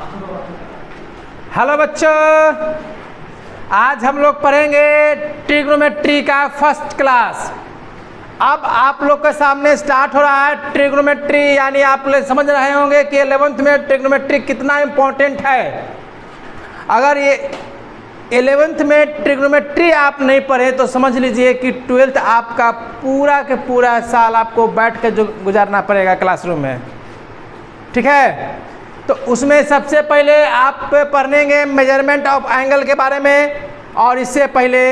Hello बच्चों, आज हम लोग पढ़ेंगे ट्रिग्नोमेट्री का फर्स्ट क्लास। अब आप लोग के सामने स्टार्ट हो रहा है ट्रिग्नोमेट्री, यानी आप लोग समझ रहे होंगे कि 11th में ट्रिग्नोमेट्री कितना इम्पोर्टेंट है। अगर ये 11th में ट्रिग्नोमेट्री आप नहीं पढ़े तो समझ लीजिए कि 12th आपका पूरा के पूरा साल आपको बैठ के गुजारना पड़ेगा क्लासरूम में। ठीक है, तो उसमें सबसे पहले आप पढ़ेंगे मेजरमेंट ऑफ एंगल के बारे में। और इससे पहले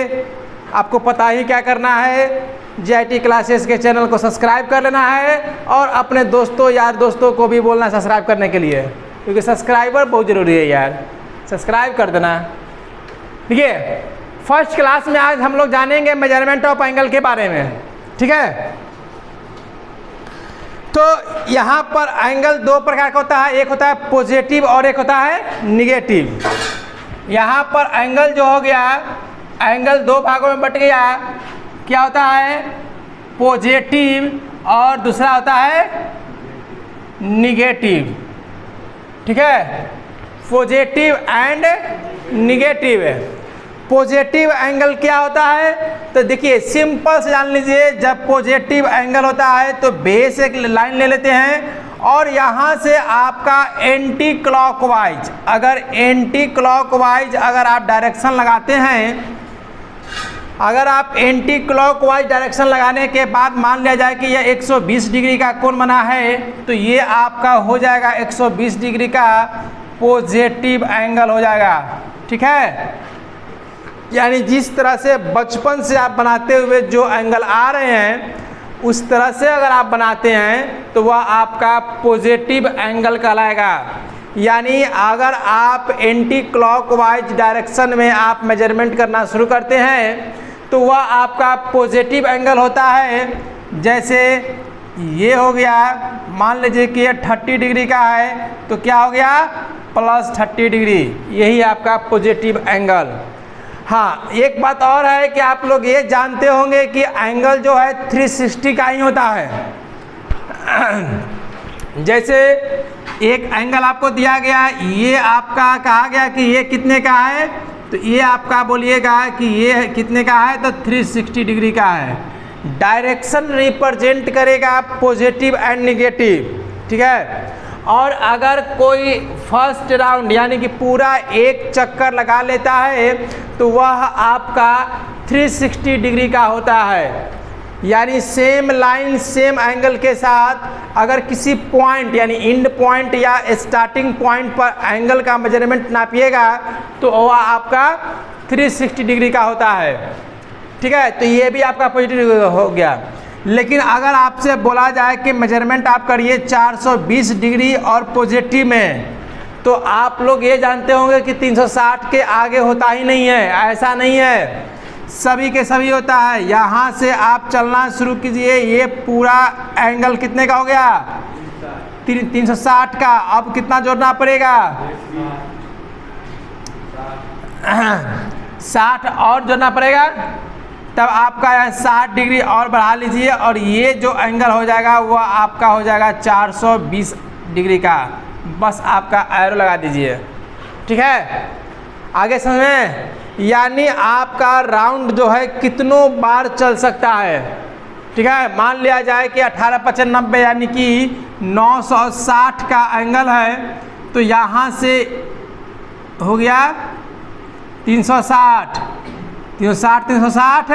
आपको पता ही क्या करना है, जीआईटी क्लासेस के चैनल को सब्सक्राइब कर लेना है और अपने दोस्तों यार दोस्तों को भी बोलना सब्सक्राइब करने के लिए, क्योंकि सब्सक्राइबर बहुत ज़रूरी है यार, सब्सक्राइब कर देना। देखिए, फर्स्ट क्लास में आज हम लोग जानेंगे मेजरमेंट ऑफ एंगल के बारे में। ठीक है, तो यहाँ पर एंगल दो प्रकार का होता है, एक होता है पॉजिटिव और एक होता है निगेटिव। यहाँ पर एंगल जो हो गया, एंगल दो भागों में बट गया। क्या होता है? पॉजिटिव और दूसरा होता है निगेटिव। ठीक है, positive and negative. Positive angle क्या होता है? तो देखिए सिंपल से जान लीजिए, जब पॉजिटिव एंगल होता है तो बेस एक लाइन ले लेते हैं और यहाँ से आपका एंटी क्लॉकवाइज, अगर एंटी क्लॉकवाइज अगर आप डायरेक्शन लगाते हैं, अगर आप एंटी क्लॉकवाइज डायरेक्शन लगाने के बाद मान लिया जाए कि यह 120 डिग्री का कोण बना है, तो ये आपका हो जाएगा 120 डिग्री का पॉजिटिव एंगल हो जाएगा। ठीक है, यानी जिस तरह से बचपन से आप बनाते हुए जो एंगल आ रहे हैं उस तरह से अगर आप बनाते हैं तो वह आपका पॉजिटिव एंगल कहलाएगा। यानी अगर आप एंटी क्लॉकवाइज डायरेक्शन में आप मेजरमेंट करना शुरू करते हैं तो वह आपका पॉजिटिव एंगल होता है। जैसे ये हो गया, मान लीजिए कि ये 30 डिग्री का है तो क्या हो गया? प्लस 30 डिग्री, यही आपका पॉजिटिव एंगल। हाँ, एक बात और है कि आप लोग ये जानते होंगे कि एंगल जो है 360 का ही होता है। जैसे एक एंगल आपको दिया गया, ये आपका कहा गया कि ये कितने का है, तो ये आपका बोलिएगा कि ये कितने का है, तो 360 डिग्री का है। डायरेक्शन रिप्रेजेंट करेगा पॉजिटिव एंड निगेटिव। ठीक है, और अगर कोई फर्स्ट राउंड यानी कि पूरा एक चक्कर लगा लेता है तो वह आपका 360 डिग्री का होता है। यानी सेम लाइन सेम एंगल के साथ अगर किसी पॉइंट यानी एंड पॉइंट या स्टार्टिंग पॉइंट पर एंगल का मेजरमेंट नापिएगा तो वह आपका 360 डिग्री का होता है। ठीक है, तो ये भी आपका पॉजिटिव हो गया। लेकिन अगर आपसे बोला जाए कि मेजरमेंट आप करिए 420 डिग्री और पॉजिटिव में, तो आप लोग ये जानते होंगे कि 360 के आगे होता ही नहीं है। ऐसा नहीं है, सभी के सभी होता है। यहाँ से आप चलना शुरू कीजिए, ये पूरा एंगल कितने का हो गया? 360 का। अब कितना जोड़ना पड़ेगा? 60 और जोड़ना पड़ेगा, तब आपका 60 डिग्री और बढ़ा लीजिए और ये जो एंगल हो जाएगा वह आपका हो जाएगा 420 डिग्री का। बस आपका एरो लगा दीजिए। ठीक है, आगे समझ में? यानी आपका राउंड जो है कितनों बार चल सकता है। ठीक है, मान लिया जाए कि 18×95 यानी कि 960 का एंगल है, तो यहाँ से हो गया 360 360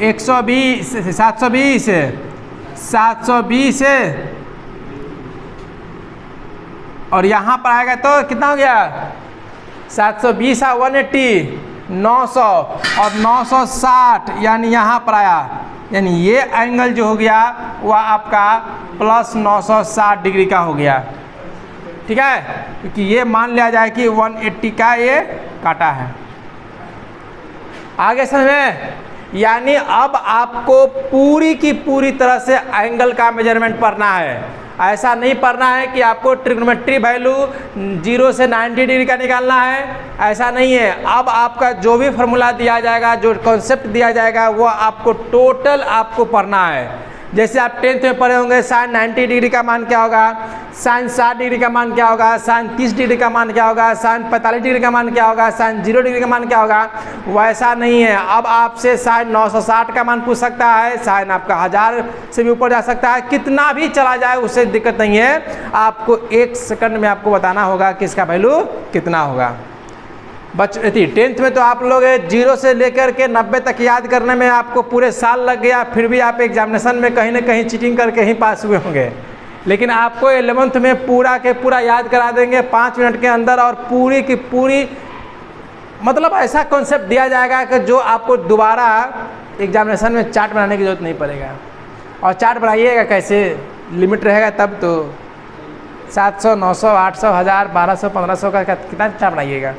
120 720 और यहाँ पर आएगा तो कितना हो गया? 720 180 900 और 960, यानी यहाँ पर आया, यानी ये एंगल जो हो गया वह आपका प्लस 960 डिग्री का हो गया। ठीक है, क्योंकि ये मान लिया जाए कि 180 का ये काटा है। आगे समझ में? यानी अब आपको पूरी की पूरी तरह से एंगल का मेजरमेंट पढ़ना है। ऐसा नहीं पढ़ना है कि आपको ट्रिग्नोमेट्री वैल्यू 0 से 90 डिग्री का निकालना है, ऐसा नहीं है। अब आपका जो भी फार्मूला दिया जाएगा, जो कॉन्सेप्ट दिया जाएगा, वो आपको टोटल आपको पढ़ना है। जैसे आप 10th में पढ़े होंगे साइन 90 डिग्री का मान क्या होगा, साइन 60 डिग्री का मान क्या होगा, साइन 30 डिग्री का मान क्या होगा, साइन 45 डिग्री का मान क्या होगा, साइन 0 डिग्री का मान क्या होगा। वैसा नहीं है, अब आपसे साइन 960 का मान पूछ सकता है, साइन आपका 1000 से भी ऊपर जा सकता है, कितना भी चला जाए उससे दिक्कत नहीं है। आपको 1 सेकंड में आपको बताना होगा कि इसका वैल्यू कितना होगा। 10th में तो आप लोग 0 से लेकर के 90 तक याद करने में आपको पूरे साल लग गया, फिर भी आप एग्जामिनेशन में कहीं ना कहीं चीटिंग करके ही पास हुए होंगे। लेकिन आपको 11th में पूरा के पूरा याद करा देंगे 5 मिनट के अंदर, और पूरी की पूरी मतलब ऐसा कॉन्सेप्ट दिया जाएगा कि जो आपको दोबारा एग्जामिनेशन में चार्ट बनाने की जरूरत नहीं पड़ेगा। और चार्ट बनाइएगा कैसे, लिमिट रहेगा तब तो 700, 900, 800, 1000, 1200, 1500 का कितना चार्ट बनाइएगा,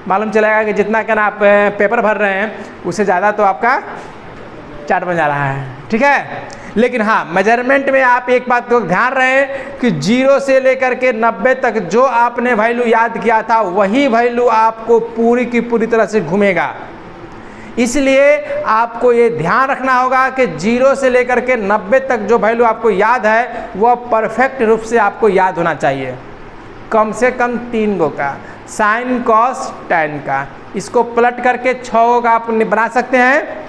मालूम चलेगा कि जितना क्या आप पेपर भर रहे हैं उससे ज़्यादा तो आपका चार्ट बन जा रहा है। ठीक है, लेकिन हाँ मेजरमेंट में आप एक बात को ध्यान रहे कि 0 से लेकर के 90 तक जो आपने वैल्यू याद किया था वही वैल्यू आपको पूरी की पूरी तरह से घूमेगा। इसलिए आपको ये ध्यान रखना होगा कि 0 से लेकर के 90 तक जो वैल्यू आपको याद है वह परफेक्ट रूप से आपको याद होना चाहिए, कम से कम 3 गो का, साइन कॉस टैन का। इसको पलट करके 6 का आप बना सकते हैं।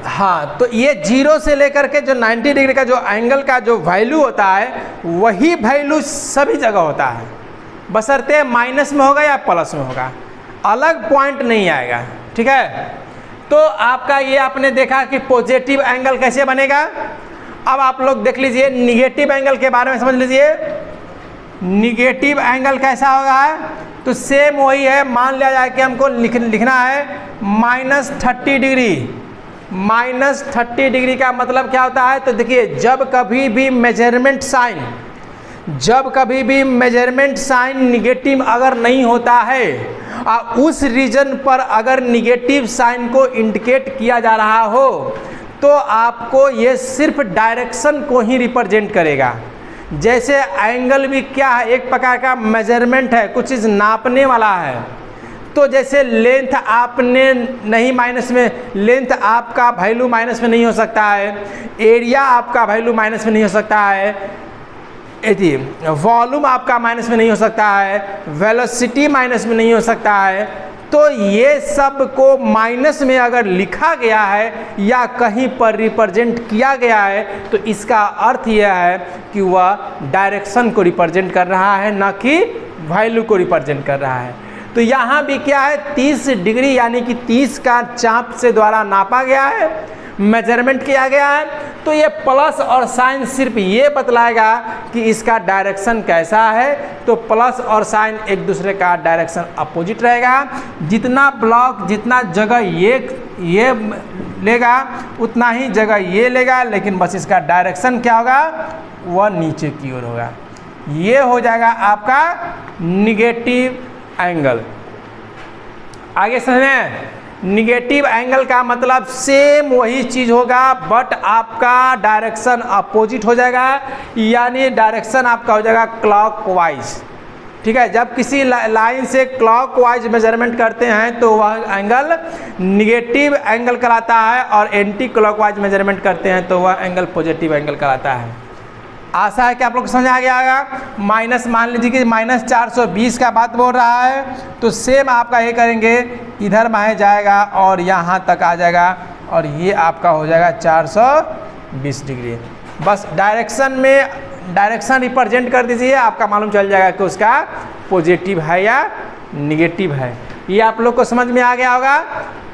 हाँ, तो ये 0 से लेकर के जो 90 डिग्री का जो एंगल का जो वैल्यू होता है वही वैल्यू सभी जगह होता है, बशर्ते माइनस में होगा या प्लस में होगा, अलग पॉइंट नहीं आएगा। ठीक है, तो आपका ये आपने देखा कि पॉजिटिव एंगल कैसे बनेगा। अब आप लोग देख लीजिए निगेटिव एंगल के बारे में समझ लीजिए। निगेटिव एंगल कैसा होगा, तो सेम वही है, मान लिया जाए कि हमको लिखना है -30 डिग्री। -30 डिग्री का मतलब क्या होता है, तो देखिए जब कभी भी मेजरमेंट साइन निगेटिव अगर नहीं होता है, उस रीजन पर अगर निगेटिव साइन को इंडिकेट किया जा रहा हो तो आपको ये सिर्फ डायरेक्शन को ही रिप्रेजेंट करेगा। जैसे एंगल भी क्या है, एक प्रकार का मेजरमेंट है, कुछ चीज़ नापने वाला है। तो जैसे लेंथ आपने नहीं माइनस में, लेंथ आपका वैल्यू माइनस में नहीं हो सकता है, एरिया आपका वैल्यू माइनस में नहीं हो सकता है, वॉल्यूम आपका माइनस में नहीं हो सकता है, वेलोसिटी माइनस में नहीं हो सकता है। तो ये सब को माइनस में अगर लिखा गया है या कहीं पर रिप्रेजेंट किया गया है तो इसका अर्थ यह है कि वह डायरेक्शन को रिप्रेजेंट कर रहा है, ना कि वैल्यू को रिप्रेजेंट कर रहा है। तो यहाँ भी क्या है, 30 डिग्री यानी कि 30 का चाप से द्वारा नापा गया है, मेजरमेंट किया गया है। तो ये प्लस और साइन सिर्फ ये बतलाएगा कि इसका डायरेक्शन कैसा है। तो प्लस और साइन एक दूसरे का डायरेक्शन अपोजिट रहेगा। जितना ब्लॉक, जितना जगह ये लेगा उतना ही जगह ये लेगा, लेकिन बस इसका डायरेक्शन क्या होगा, वह नीचे की ओर होगा। ये हो जाएगा आपका निगेटिव एंगल। आगे समझें, निगेटिव एंगल का मतलब सेम वही चीज़ होगा बट आपका डायरेक्शन अपोजिट हो जाएगा, यानी डायरेक्शन आपका हो जाएगा क्लॉकवाइज। ठीक है, जब किसी लाइन से क्लॉकवाइज मेजरमेंट करते हैं तो वह एंगल निगेटिव एंगल कहलाता है, और एंटी क्लॉकवाइज मेजरमेंट करते हैं तो वह एंगल पॉजिटिव एंगल कहलाता है। आशा है कि आप लोग को समझ आ गया होगा। माइनस, मान लीजिए कि -420 का बात बोल रहा है, तो सेम आपका ये करेंगे, इधर माहे जाएगा और यहाँ तक आ जाएगा, और ये आपका हो जाएगा 420 डिग्री। बस डायरेक्शन रिप्रेजेंट कर दीजिए, आपका मालूम चल जाएगा कि उसका पॉजिटिव है या निगेटिव है। ये आप लोग को समझ में आ गया होगा।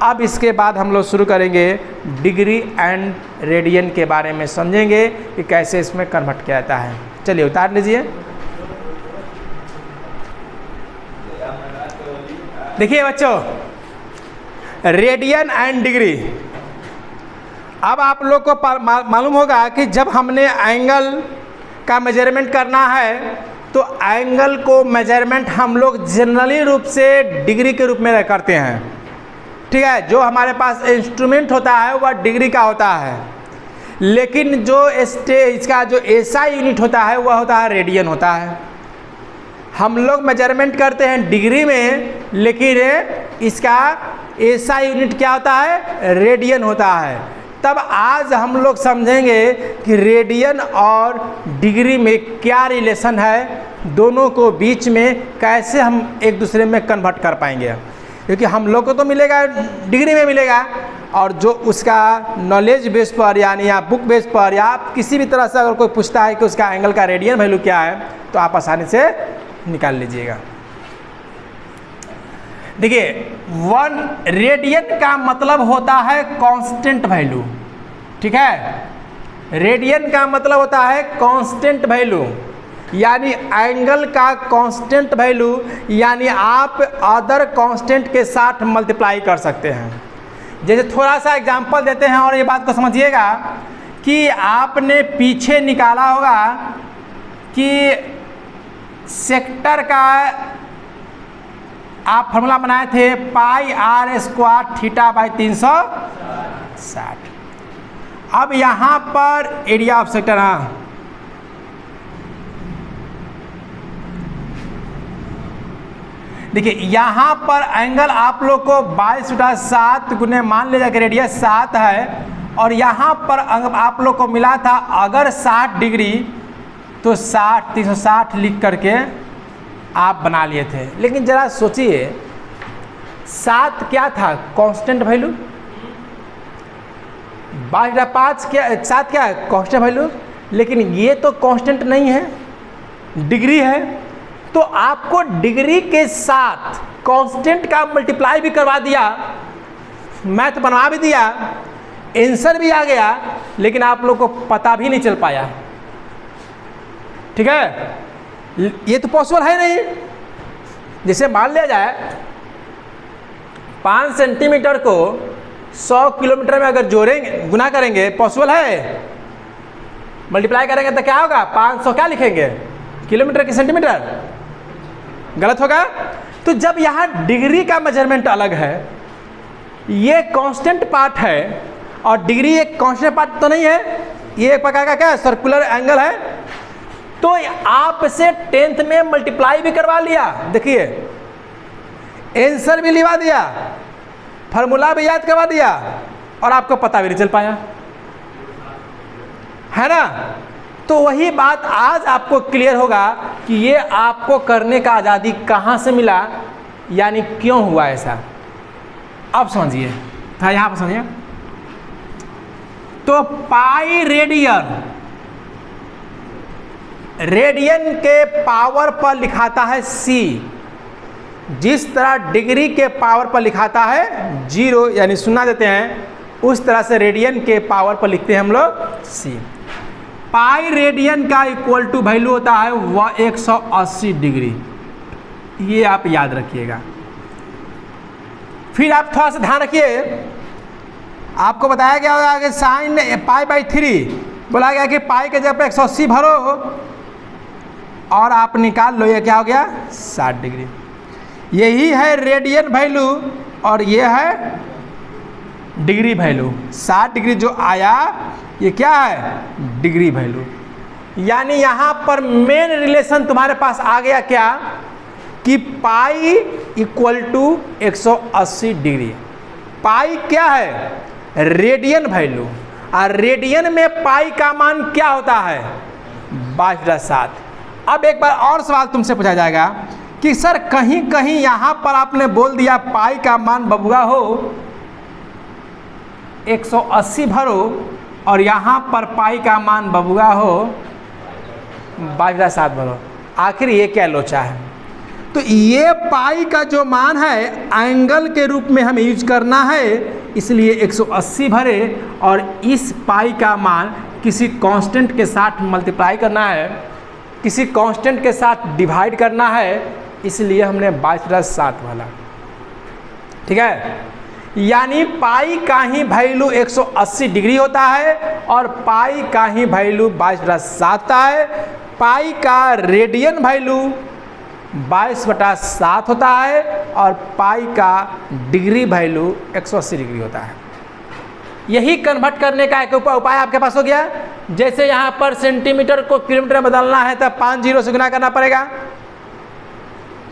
अब इसके बाद हम लोग शुरू करेंगे डिग्री एंड रेडियन के बारे में, समझेंगे कि कैसे इसमें कन्वर्ट किया जाता है। चलिए उतार लीजिए। देखिए बच्चों, रेडियन एंड डिग्री। अब आप लोग को मालूम होगा कि जब हमने एंगल का मेजरमेंट करना है तो एंगल को मेजरमेंट हम लोग जनरली रूप से डिग्री के रूप में करते हैं। ठीक है, जो हमारे पास इंस्ट्रूमेंट होता है वह डिग्री का होता है, लेकिन जो इसका जो एसआई यूनिट होता है वह होता है रेडियन होता है। हम लोग मेजरमेंट करते हैं डिग्री में, लेकिन इसका एसआई यूनिट क्या होता है, रेडियन होता है। तब आज हम लोग समझेंगे कि रेडियन और डिग्री में क्या रिलेशन है, दोनों को बीच में कैसे हम एक दूसरे में कन्वर्ट कर पाएंगे। क्योंकि हम लोग को तो मिलेगा डिग्री में मिलेगा, और जो उसका नॉलेज बेस पर यानी या बुक बेस पर या आप किसी भी तरह से अगर कोई पूछता है कि उसका एंगल का रेडियन वैल्यू क्या है तो आप आसानी से निकाल लीजिएगा। देखिए, 1 रेडियन का मतलब होता है कांस्टेंट वैल्यू, ठीक है। रेडियन का मतलब होता है कांस्टेंट वैल्यू, यानी एंगल का कांस्टेंट वैल्यू, यानी आप अदर कांस्टेंट के साथ मल्टीप्लाई कर सकते हैं। जैसे थोड़ा सा एग्जांपल देते हैं और ये बात को समझिएगा कि आपने पीछे निकाला होगा कि सेक्टर का आप फॉर्मूला बनाए थे पाई आर स्क्वायर थीटा बाई 360। अब यहाँ पर एरिया ऑफ सेक्टर, हाँ देखिए यहाँ पर एंगल आप लोग को 22/7 गुने मान लीजिए कि रेडियस 7 है, और यहाँ पर आप लोग को मिला था अगर 60 डिग्री तो 360 लिख करके आप बना लिए थे। लेकिन ज़रा सोचिए 7 क्या था, कांस्टेंट वैल्यू, 22/5 क्या 7 क्या है कांस्टेंट वैल्यू, लेकिन ये तो कांस्टेंट नहीं है, डिग्री है। तो आपको डिग्री के साथ कांस्टेंट का मल्टीप्लाई भी करवा दिया, मैथ बनवा भी दिया, आंसर भी आ गया, लेकिन आप लोग को पता भी नहीं चल पाया, ठीक है। ये तो पॉसिबल है नहीं। जैसे मान लिया जाए 5 सेंटीमीटर को 100 किलोमीटर में अगर जोड़ेंगे, गुना करेंगे, पॉसिबल है। मल्टीप्लाई करेंगे तो क्या होगा, 500 क्या लिखेंगे किलोमीटर की सेंटीमीटर, गलत होगा। तो जब यहाँ डिग्री का मेजरमेंट अलग है, ये कांस्टेंट पार्ट है और डिग्री एक कांस्टेंट पार्ट तो नहीं है, ये एक प्रकार का क्या है सर्कुलर एंगल है। तो आपसे 10th में मल्टीप्लाई भी करवा लिया, देखिए आंसर भी लिखवा दिया, फार्मूला भी याद करवा दिया, और आपको पता भी नहीं चल पाया, है ना। तो वही बात आज आपको क्लियर होगा कि ये आपको करने का आज़ादी कहाँ से मिला, यानी क्यों हुआ ऐसा। अब समझिए, था यहाँ पर समझिए। तो पाई रेडियन, रेडियन के पावर पर लिखाता है c, जिस तरह डिग्री के पावर पर लिखाता है 0 यानी 0 देते हैं, उस तरह से रेडियन के पावर पर लिखते हैं हम लोग c। पाई रेडियन का इक्वल टू वैल्यू होता है 180 डिग्री, ये आप याद रखिएगा। फिर आप थोड़ा सा ध्यान रखिए, आपको बताया गया होगा कि साइन π/3 बोला गया कि पाई के जगह पे 180 भरो और आप निकाल लो, ये क्या हो गया 60 डिग्री। यही है रेडियन वैल्यू और ये है डिग्री वैल्यू। 60 डिग्री जो आया ये क्या है डिग्री वैल्यू। यानी यहाँ पर मेन रिलेशन तुम्हारे पास आ गया क्या कि पाई इक्वल टू 180 डिग्री। पाई क्या है रेडियन वैल्यू, और रेडियन में पाई का मान क्या होता है 22/7। अब एक बार और सवाल तुमसे पूछा जाएगा कि सर कहीं कहीं यहाँ पर आपने बोल दिया पाई का मान बबुआ हो 180 भरो और यहाँ पर पाई का मान बबुआ हो 22/7 भरो, आखिर ये क्या लोचा है। तो ये पाई का जो मान है एंगल के रूप में हमें यूज करना है, इसलिए 180 भरे और इस पाई का मान किसी कांस्टेंट के साथ मल्टीप्लाई करना है, किसी कांस्टेंट के साथ डिवाइड करना है, इसलिए हमने 22/7 वाला, ठीक है। यानी पाई का ही वैल्यू 180 डिग्री होता है और पाई का ही वैल्यू 22/7 है। पाई का रेडियन वैल्यू 22/7 होता है और पाई का डिग्री वैल्यू 180 डिग्री होता है। यही कन्वर्ट करने का एक उपाय आपके पास हो गया। जैसे यहाँ पर सेंटीमीटर को किलोमीटर में बदलना है तो 5 जीरो से गुना करना पड़ेगा,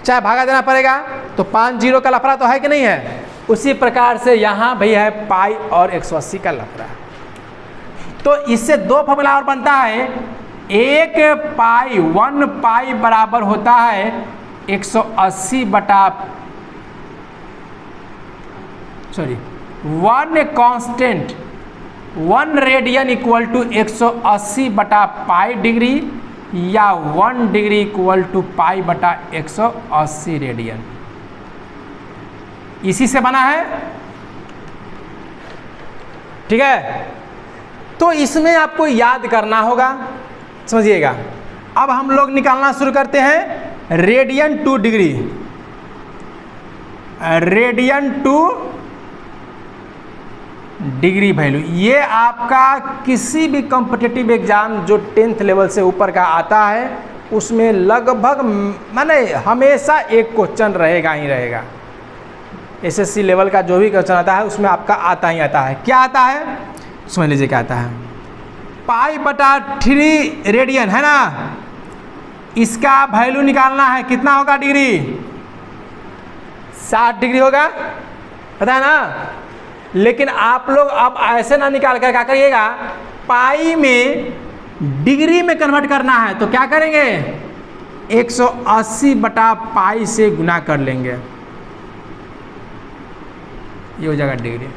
चाहे भागा देना पड़ेगा, तो 5 जीरो का लफड़ा तो है कि नहीं है। उसी प्रकार से यहाँ भी है पाई और 180 का लफड़ा। तो इससे दो फॉर्मूला और बनता है, 1 पाई बराबर होता है 180 बटा 1 कांस्टेंट 1 रेडियन इक्वल टू 180 बटा पाई डिग्री, या 1 डिग्री इक्वल टू पाई बटा 180 रेडियन। इसी से बना है, ठीक है। तो इसमें आपको याद करना होगा, समझिएगा। अब हम लोग निकालना शुरू करते हैं radian two degree, radian two degree value. ये आपका किसी भी कॉम्पिटिटिव एग्जाम जो 10th लेवल से ऊपर का आता है उसमें लगभग माने हमेशा एक क्वेश्चन रहेगा ही रहेगा। एसएससी लेवल का जो भी क्वेश्चन आता है उसमें आपका आता ही आता है। क्या आता है समझ लीजिए, क्या आता है, पाई बटा 3 रेडियन है ना, इसका वैल्यू निकालना है, कितना होगा डिग्री, 60 डिग्री होगा, पता है ना। लेकिन आप लोग अब ऐसे ना निकाल कर क्या करिएगा, पाई में डिग्री में कन्वर्ट करना है तो क्या करेंगे, 180 बटा पाई से गुना कर लेंगे, ये हो जाएगा डिग्री।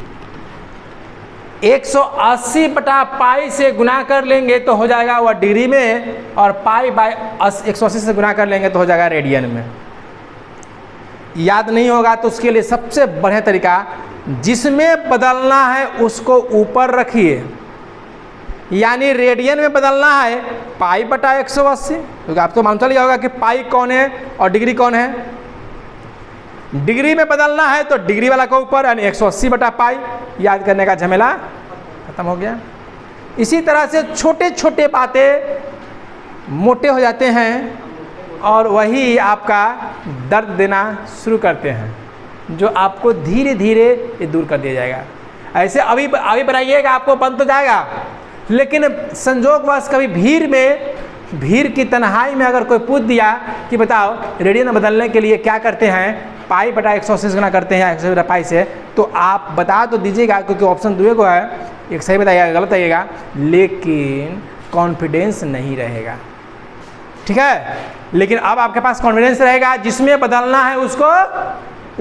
180 बटा पाई से गुना कर लेंगे तो हो जाएगा वह डिग्री में, और पाई बाय 180 से गुना कर लेंगे तो हो जाएगा रेडियन में। याद नहीं होगा तो उसके लिए सबसे बढ़िया तरीका, जिसमें बदलना है उसको ऊपर रखिए, यानी रेडियन में बदलना है पाई बटा 180, क्योंकि आपको मालूम चल गया होगा कि पाई कौन है और डिग्री कौन है। डिग्री में बदलना है तो डिग्री वाला को ऊपर, यानी 180 बटा पाई, याद करने का झमेला खत्म हो गया। इसी तरह से छोटे छोटे बातें मोटे हो जाते हैं और वही आपका दर्द देना शुरू करते हैं, जो आपको धीरे धीरे ये दूर कर दिया जाएगा। ऐसे अभी बनाइएगा आपको बंद तो जाएगा, लेकिन संजोगवश कभी भीड़ की तन्हाई में अगर कोई पूछ दिया कि बताओ रेडियन बदलने के लिए क्या करते हैं, पाई बटा 180 गुना करते हैं 180 बटा पाई से, तो आप बता तो दीजिएगा, क्योंकि ऑप्शन दुए को है, एक सही बताइएगा गलत आइएगा, लेकिन कॉन्फिडेंस नहीं रहेगा, ठीक है। लेकिन अब आपके पास कॉन्फिडेंस रहेगा, जिसमें बदलना है उसको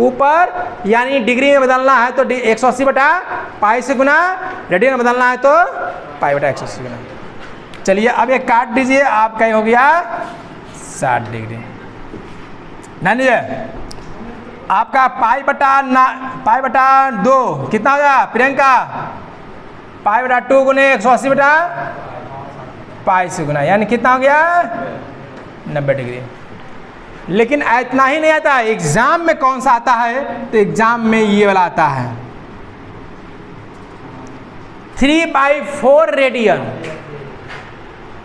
ऊपर, यानी डिग्री में बदलना है तो 180 बटा पाई से गुना, रेडियन में बदलना है तो पाई बटा 180 गुना। चलिए अब ये काट दीजिए, आपका हो गया 60 डिग्री। ध्यान दीजिए, आपका पाई बटा 2 कितना हो गया प्रियंका, पाई बटा 2 गुने 180 बटा पाई से गुना, यानी कितना हो गया 90 डिग्री। लेकिन इतना ही नहीं आता, एग्जाम में कौन सा आता है, तो एग्जाम में ये वाला आता है 3/4 रेडियन।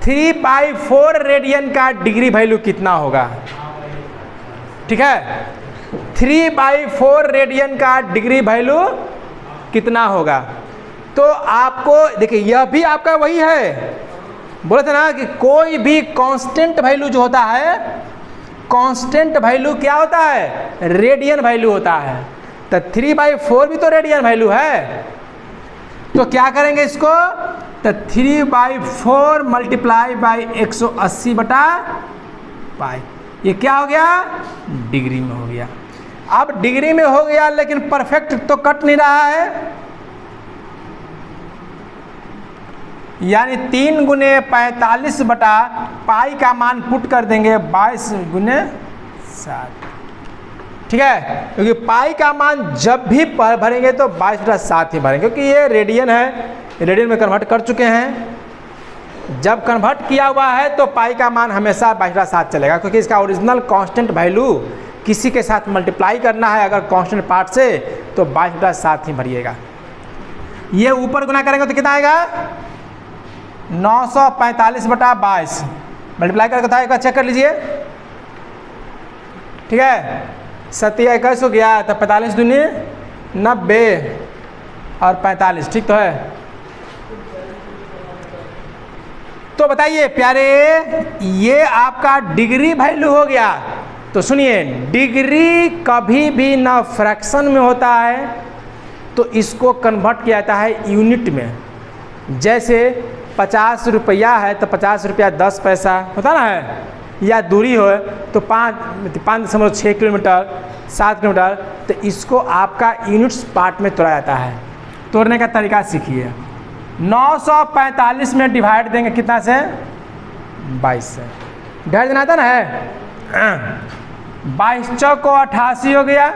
3/4 रेडियन का डिग्री वैल्यू कितना होगा, ठीक है। 3/4 रेडियन का डिग्री वैल्यू कितना होगा, तो आपको देखिए यह भी आपका वही है, बोले थे ना कि कोई भी कांस्टेंट वैल्यू जो होता है, कांस्टेंट वैल्यू क्या होता है, रेडियन वैल्यू होता है। तो 3/4 भी तो रेडियन वैल्यू है, तो क्या करेंगे इसको, तो 3/4 मल्टीप्लाई बाई 180 बटा पाई, ये क्या हो गया डिग्री में हो गया। अब डिग्री में हो गया, लेकिन परफेक्ट तो कट नहीं रहा है, यानी 3 गुने 45 बटा पाई का मान पुट कर देंगे 22 गुने 7, ठीक है। क्योंकि पाई का मान जब भी भरेंगे तो 22 बटा 7 ही भरेंगे, क्योंकि ये रेडियन है, रेडियन में कन्वर्ट कर चुके हैं। जब कन्वर्ट किया हुआ है तो पाई का मान हमेशा 22 बटा 7 चलेगा, क्योंकि इसका ओरिजिनल कांस्टेंट वैल्यू किसी के साथ मल्टीप्लाई करना है अगर कांस्टेंट पार्ट से, तो 22 बटा 7 ही भरिएगा। ये ऊपर गुना करेंगे तो कितना आएगा 945 बटा 22 मल्टीप्लाई करके था, एक बार चेक कर लीजिए, ठीक है। 27 हो गया, तब 45 दूनी 90 और 45, ठीक तो है। तो बताइए प्यारे, ये आपका डिग्री वैल्यू हो गया। तो सुनिए, डिग्री कभी भी ना फ्रैक्शन में होता है, तो इसको कन्वर्ट किया जाता है यूनिट में। जैसे 50 रुपया है तो 50 रुपया 10 पैसा होता ना है, या दूरी हो तो 5.6 किलोमीटर 7 किलोमीटर, तो इसको आपका यूनिट्स पार्ट में तोड़ा जाता है। तोड़ने का तरीका सीखिए। 945 में डिवाइड देंगे कितना से? 22 से। डिवाइड देना आता ना है। 22 चौको 88 हो गया,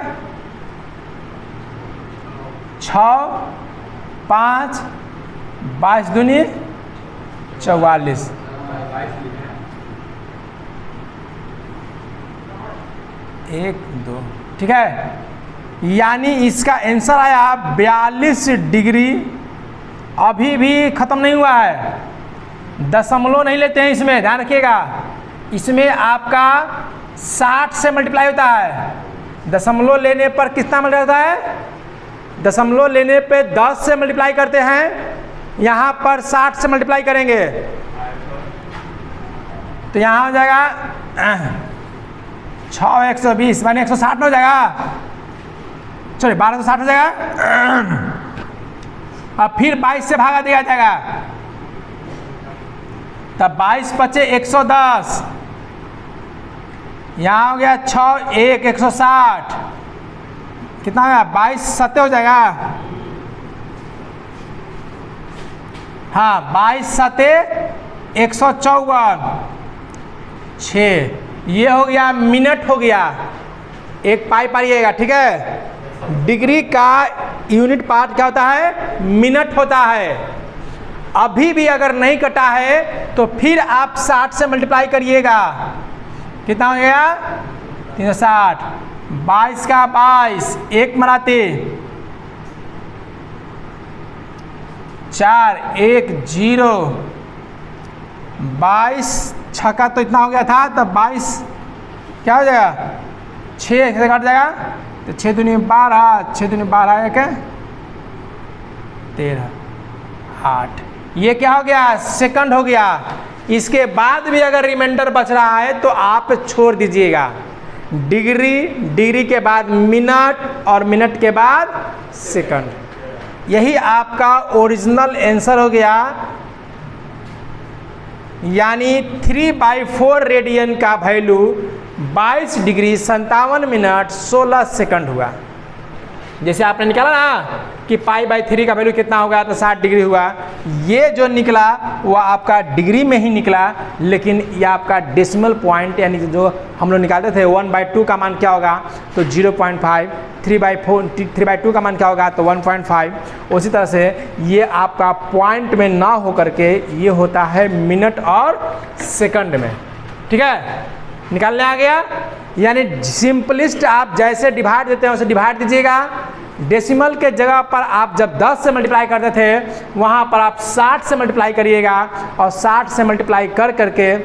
6 5 22 दूनी 44, 1 2, ठीक है। यानी इसका आंसर आया 42 डिग्री। अभी भी खत्म नहीं हुआ है, दशमलव नहीं लेते हैं इसमें, ध्यान रखिएगा। इसमें आपका 60 से मल्टीप्लाई होता है। दशमलव लेने पर कितना मल्टीप्लाई होता है? दशमलव लेने पे 10 से मल्टीप्लाई करते हैं, यहाँ पर 60 से मल्टीप्लाई करेंगे तो यहाँ हो जाएगा 6 120 माने 160 हो जाएगा, चलिए 1260 हो जाएगा। अब फिर 22 से भागा दिया जाएगा, तब 22 बचे 110, यहाँ हो गया 6 1 160, कितना हो गया? 22 7 हो जाएगा। हाँ 22 7 154, 6, ये हो गया मिनट हो गया। एक पाई पाइएगा, ठीक है। डिग्री का यूनिट पार्ट क्या होता है? मिनट होता है। अभी भी अगर नहीं कटा है तो फिर आप 60 से मल्टीप्लाई करिएगा, कितना हो गया? 360, 22 का 22, 1 मराते 4 1 0, 22 छक्का तो इतना हो गया था, तब 22 क्या हो जाएगा? 6 से कट जाएगा तो 6 दूनी 12, 6 दूनी 12 1 13 8, ये क्या हो गया? सेकंड हो गया। इसके बाद भी अगर रिमाइंडर बच रहा है तो आप छोड़ दीजिएगा। डिग्री के बाद मिनट और मिनट के बाद सेकंड। यही आपका ओरिजिनल आंसर हो गया। यानी 3/4 रेडियन का वैल्यू 22 डिग्री 57 मिनट 16 सेकंड हुआ। जैसे आपने निकाला ना कि π/3 का वैल्यू कितना होगा, तो 60 डिग्री हुआ। ये जो निकला वो आपका डिग्री में ही निकला, लेकिन ये आपका डेसिमल पॉइंट यानी जो हम लोग निकालते थे 1/2 का मान क्या होगा तो 0.5, 3/2 का मान क्या होगा तो 1.5। उसी तरह से ये आपका पॉइंट में ना हो करके ये होता है मिनट और सेकंड में, ठीक है। निकालने आ गया। यानी सिंपलिस्ट आप जैसे डिवाइड देते हैं वैसे डिवाइड दीजिएगा। डेसिमल के जगह पर आप जब 10 से मल्टीप्लाई करते थे वहाँ पर आप 60 से मल्टीप्लाई करिएगा, और 60 से मल्टीप्लाई कर करके,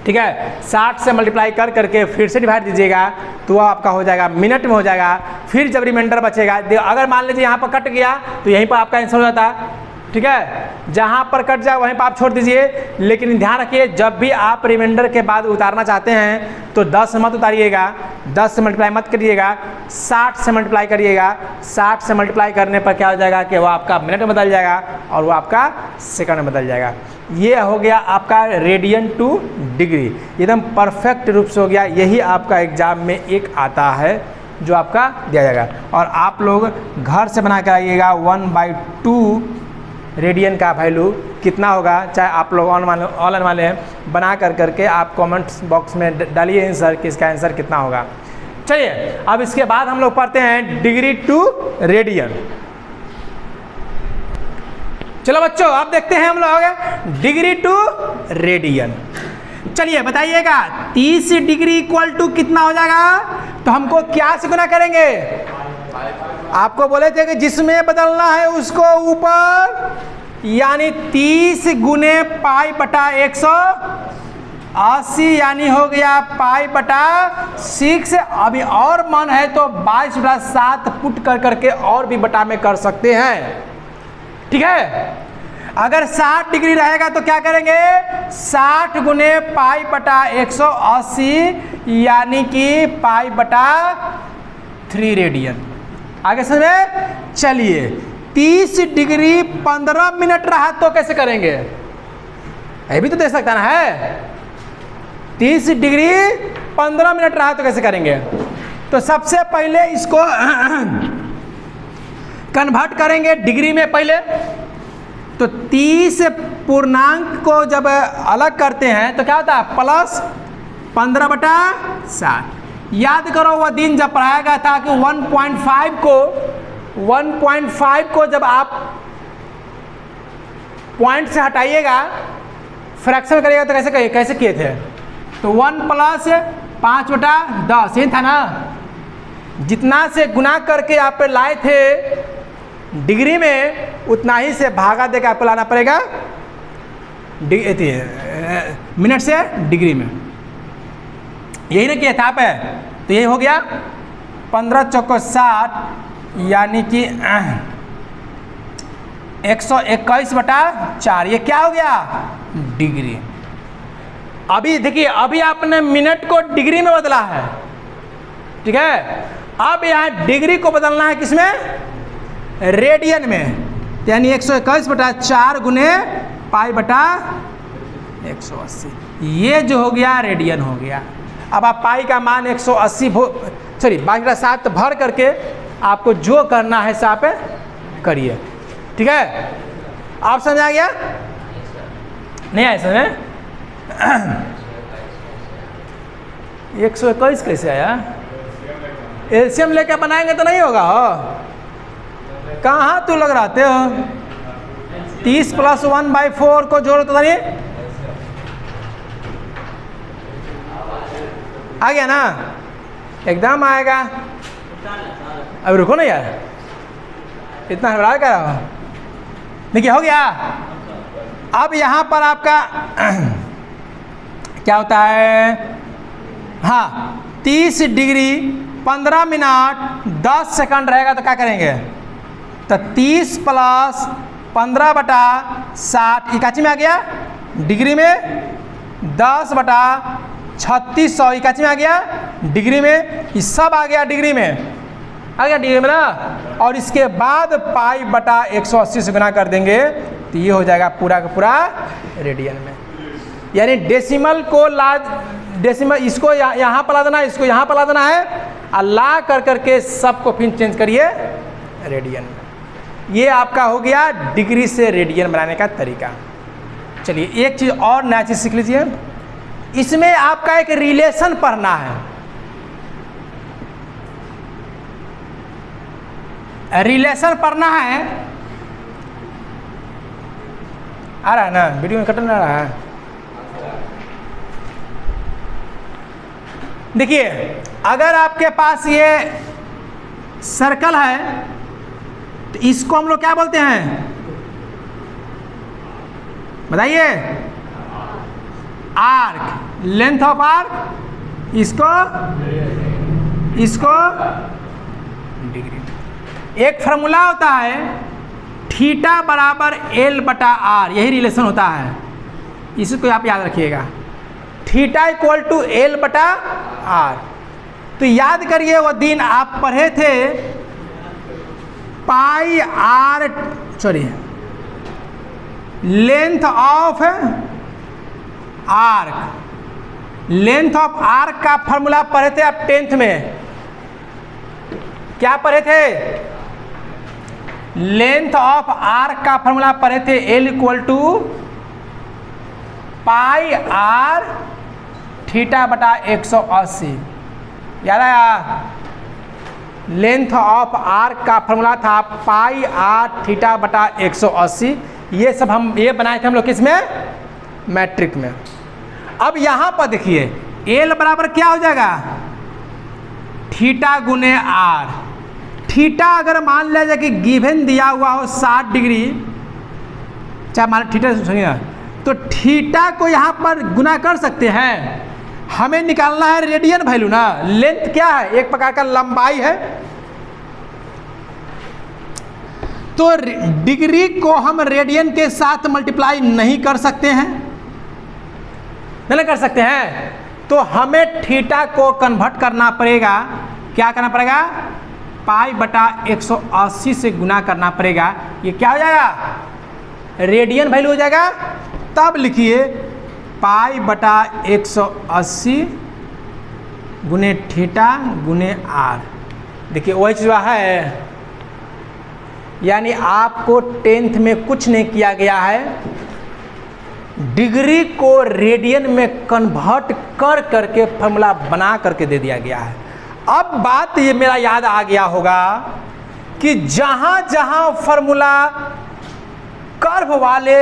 ठीक है, 60 से मल्टीप्लाई कर करके फिर से डिवाइड दीजिएगा तो वह आपका हो जाएगा मिनट में हो जाएगा। फिर जब रिमाइंडर बचेगा, अगर मान लीजिए यहाँ पर कट गया तो यहीं पर आपका आंसर हो जाता है, ठीक है। जहाँ पर कट जाए वहीं पर आप छोड़ दीजिए। लेकिन ध्यान रखिए जब भी आप रिमाइंडर के बाद उतारना चाहते हैं तो 10 मत उतारिएगा, 10 से मल्टीप्लाई मत करिएगा, 60 से मल्टीप्लाई करिएगा। 60 से मल्टीप्लाई करने पर क्या हो जाएगा कि वो आपका मिनट में बदल जाएगा और वो आपका सेकंड में बदल जाएगा। ये हो गया आपका रेडियन टू डिग्री, एकदम परफेक्ट रूप से हो गया। यही आपका एग्जाम में एक आता है जो आपका दिया जाएगा, और आप लोग घर से बना कर आइएगा 1/2 रेडियन का वैल्यू कितना होगा, चाहे आप लोग ऑनलाइन वाले हैं, बना कर करके आप कमेंट्स बॉक्स में डालिए आंसर कि इसका आंसर कितना होगा। चलिए अब इसके बाद हम लोग पढ़ते हैं डिग्री टू रेडियन। चलो बच्चों अब देखते हैं हम लोग डिग्री टू रेडियन। चलिए बताइएगा 30 डिग्री इक्वल टू कितना हो जाएगा, तो हमको क्या से गुना करेंगे? आपको बोले थे कि जिसमें बदलना है उसको ऊपर, यानी 30 गुने π/180 यानी हो गया π/6। अभी और मन है तो 22/7 पुट कर करके और भी बटा में कर सकते हैं, ठीक है। अगर 60 डिग्री रहेगा तो क्या करेंगे 60 गुने π/180 यानी कि π/3 रेडियन। आगे समझे? चलिए 30 डिग्री 15 मिनट रहा तो कैसे करेंगे? ये भी तो दे सकता ना है। 30 डिग्री 15 मिनट रहा तो कैसे करेंगे? तो सबसे पहले इसको कन्वर्ट करेंगे डिग्री में पहले। तो 30 पूर्णांक को जब अलग करते हैं तो क्या होता है? प्लस 15/60। याद करो वह दिन जब पढ़ाया गया था कि 1.5 को जब आप पॉइंट से हटाइएगा, फ्रैक्शन करिएगा तो कैसे किए थे? तो 1 + 5/10 ये था ना। जितना से गुना करके आप पे लाए थे डिग्री में, उतना ही से भागा देकर आपको लाना पड़ेगा मिनट से डिग्री में। यही ना किया था आप? तो यही हो गया 15 × 60 यानी कि 121/4। ये क्या हो गया? डिग्री। अभी देखिए, अभी आपने मिनट को डिग्री में बदला है, ठीक है। अब यहाँ डिग्री को बदलना है किसमें? रेडियन में। यानी 121/4 गुने π/180। ये जो हो गया रेडियन हो गया। अब आप पाई का मान 180 22/7 भर करके आपको जो करना है साप करिए, ठीक है। आप समझ आ गया? नहीं आया समझ? 121 कैसे आया? एलसीएम लेके बनाएंगे तो नहीं होगा। हो कहाँ तू लग रहे हो? 30 + 1/4 को जोड़ो तो नहीं आ गया ना? एकदम आएगा। अब रुको ना यार, इतना हड़बड़ा कर रहा हो। देखिए हो गया। अब यहाँ पर आपका क्या होता है? हाँ, 30 डिग्री 15 मिनट 10 सेकंड रहेगा तो क्या करेंगे? तो 30 + 15/60 इकाची में आ गया डिग्री में, 10/3600 इकाची में आ गया डिग्री में। ये सब आ गया डिग्री में, आ गया डिग्री में ना। और इसके बाद π/180 से गुना कर देंगे तो ये हो जाएगा पूरा का पूरा रेडियन में। यानी डेसिमल को डेसिमल इसको यहाँ पर ला देना है, इसको यहाँ पर ला देना है, और ला करके सबको फिर चेंज करिए रेडियन में। ये आपका हो गया डिग्री से रेडियन बनाने का तरीका। चलिए एक चीज़ और नया चीज़ सीख लीजिए। इसमें आपका एक रिलेशन पढ़ना है। रिलेशन पढ़ना है। आ रहा है ना? वीडियो में कट नहीं आ रहा है? देखिए, अगर आपके पास ये सर्कल है तो इसको हम लोग क्या बोलते हैं? बताइए। Arc, length of arc. इसको डिग्री। एक फार्मूला होता है θ = L/R, यही रिलेशन होता है। इसको आप याद रखिएगा, θ = L/R। तो याद करिए वो दिन आप पढ़े थे length of arc. Length of arc का फॉर्मूला पढ़े थे आप 10th में। क्या पढ़े थे? लेंथ ऑफ आर्क का फॉर्मूला पढ़े थे L = πr θ/180। याद आया? लेंथ ऑफ आर्क का फॉर्मूला था πr θ/180। ये सब हम ये बनाए थे हम लोग किसमें? मैट्रिक में। अब यहाँ पर देखिए L बराबर क्या हो जाएगा? θ × R। थीटा अगर मान लिया जाए कि गिवन दिया हुआ हो 60 डिग्री, चाहे मान थीटा सुनिए, तो थीटा को यहाँ पर गुना कर सकते हैं। हमें निकालना है रेडियन वैल्यू ना। लेंथ क्या है? एक प्रकार का लंबाई है। तो डिग्री को हम रेडियन के साथ मल्टीप्लाई नहीं कर सकते हैं, नहीं कर सकते हैं। तो हमें थीटा को कन्वर्ट करना पड़ेगा। क्या करना पड़ेगा? पाई बटा 180 से गुना करना पड़ेगा। ये क्या हो जाएगा? रेडियन वैल्यू हो जाएगा। तब लिखिए पाई बटा 180 गुने थीटा गुने आर। देखिए वही चीज़ है, यानी आपको 10th में कुछ नहीं किया गया है, डिग्री को रेडियन में कन्वर्ट कर करके फॉर्मूला बना करके दे दिया गया है। अब बात ये मेरा याद आ गया होगा कि जहाँ जहाँ फॉर्मूला कर्व वाले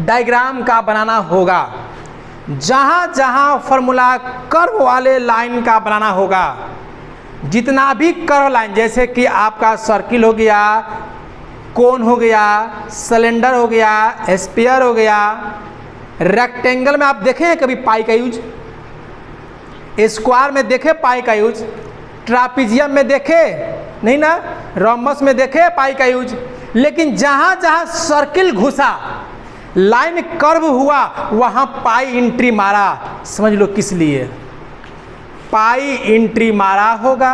डायग्राम का बनाना होगा, जहाँ जहाँ फॉर्मूला कर्व वाले लाइन का बनाना होगा, जितना भी कर्व लाइन, जैसे कि आपका सर्किल हो गया, कोन हो गया, सिलेंडर हो गया, स्फीयर हो गया, रेक्टेंगल में आप देखे हैं कभी पाई का यूज, स्क्वायर में देखे पाई का यूज, ट्रापीजियम में देखे नहीं ना, रोम्बस में देखे पाई का यूज। लेकिन जहाँ जहाँ सर्किल घुसा, लाइन कर्व हुआ, वहाँ पाई एंट्री मारा। समझ लो किस लिए पाई एंट्री मारा होगा,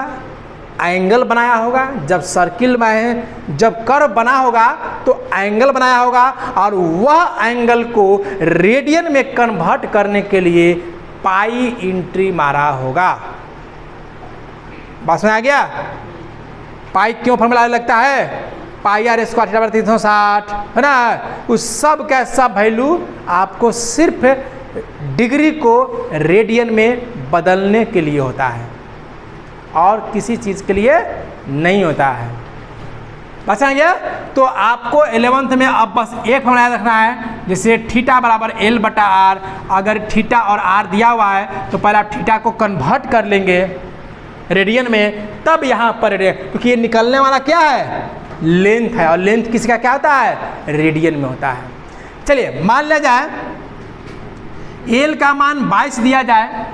एंगल बनाया होगा। जब सर्किल में है, जब कर्व बना होगा तो एंगल बनाया होगा, और वह एंगल को रेडियन में कन्वर्ट करने के लिए पाई एंट्री मारा होगा। बात में आ गया? पाई क्यों फॉर्मूला लगता है? पाई आर स्क्वायर थीटा बराबर 360 है ना। उस सब का सब वैल्यू आपको सिर्फ डिग्री को रेडियन में बदलने के लिए होता है और किसी चीज़ के लिए नहीं होता है। बस आ गया? तो आपको 11th में अब बस एक फॉर्मूला याद रखना है, जैसे थीटा बराबर एल बटा आर। अगर थीटा और आर दिया हुआ है तो पहले आप थीटा को कन्वर्ट कर लेंगे रेडियन में, तब यहाँ पर क्योंकि ये निकलने वाला क्या है? लेंथ है, और लेंथ किसी का क्या होता है? रेडियन में होता है। चलिए मान लिया जाए एल का मान 22 दिया जाए,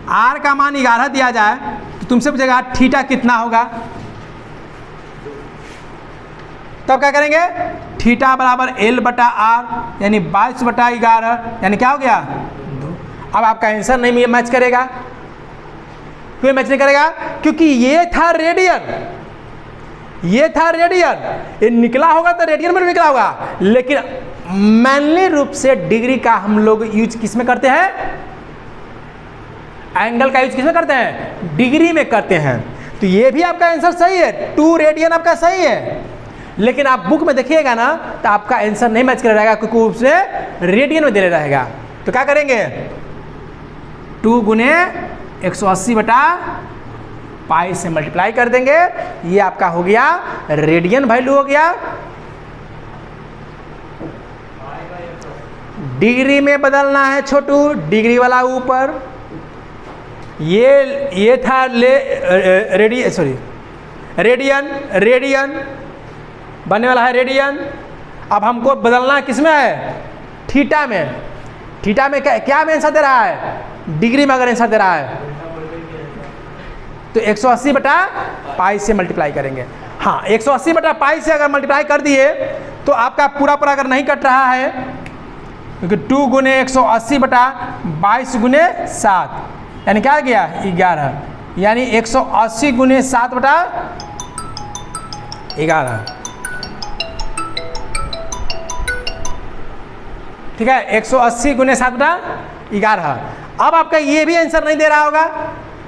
आर का मान 11 दिया जाए, तो तुमसे पूछेगा थीटा कितना होगा। तब क्या करेंगे? थीटा बराबर एल बटा आर, यानी 22 बटा 11, यानी क्या हो गया? 2। अब आपका आंसर नहीं मैच करेगा। क्यों मैच नहीं करेगा? क्योंकि ये था रेडियन, ये था रेडियन, ये निकला होगा तो रेडियन में निकला होगा। लेकिन मेनली रूप से डिग्री का हम लोग यूज किस में करते हैं? एंगल का यूज किस में करते हैं? डिग्री में करते हैं। तो ये भी आपका आंसर सही है, 2 रेडियन आपका सही है। लेकिन आप बुक में देखिएगा ना तो आपका आंसर नहीं मैच कर रहेगा, क्योंकि उससे रेडियन में दे रहेगा। तो क्या करेंगे? 2 गुने 180 बटा पाई से मल्टीप्लाई कर देंगे। ये आपका हो गया रेडियन वैल्यू हो गया। डिग्री में बदलना है छोटू, डिग्री वाला ऊपर। ये था रेडियन बनने वाला है रेडियन। अब हमको बदलना किस में है? थीटा में। थीटा में क्या में आंसर दे रहा है? डिग्री में अगर आंसर दे रहा है तो 180 बटा पाई से मल्टीप्लाई करेंगे। हाँ, 180 बटा पाई से अगर मल्टीप्लाई कर दिए तो आपका पूरा अगर नहीं कट रहा है, क्योंकि 2 गुने 180 बटा 22 गुने 7, यानी क्या आ गया? 11, यानी 180 गुने 7 बटा 11। ठीक है, 180 गुने 7 बटा 11। अब आपका ये भी आंसर नहीं दे रहा होगा,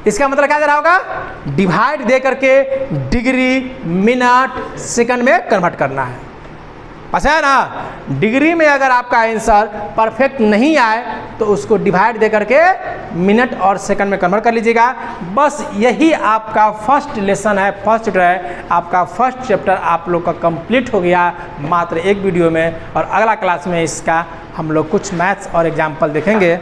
इसका मतलब क्या दे रहा होगा? डिवाइड दे करके डिग्री, मिनट, सेकंड में कन्वर्ट करना है। अच्छा है ना? डिग्री में अगर आपका आंसर परफेक्ट नहीं आए तो उसको डिवाइड दे करके मिनट और सेकंड में कन्वर्ट कर लीजिएगा। बस यही आपका फर्स्ट लेसन है, फर्स्ट चैप्टर है। आपका फर्स्ट चैप्टर आप लोग का कंप्लीट हो गया मात्र एक वीडियो में, और अगला क्लास में इसका हम लोग कुछ मैथ्स और एग्जाम्पल देखेंगे।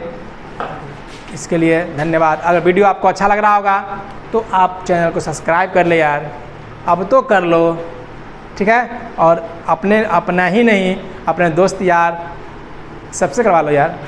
इसके लिए धन्यवाद। अगर वीडियो आपको अच्छा लग रहा होगा तो आप चैनल को सब्सक्राइब कर ले यार, अब तो कर लो, ठीक है। और अपना ही नहीं, अपने दोस्त यार सबसे करवा लो यार।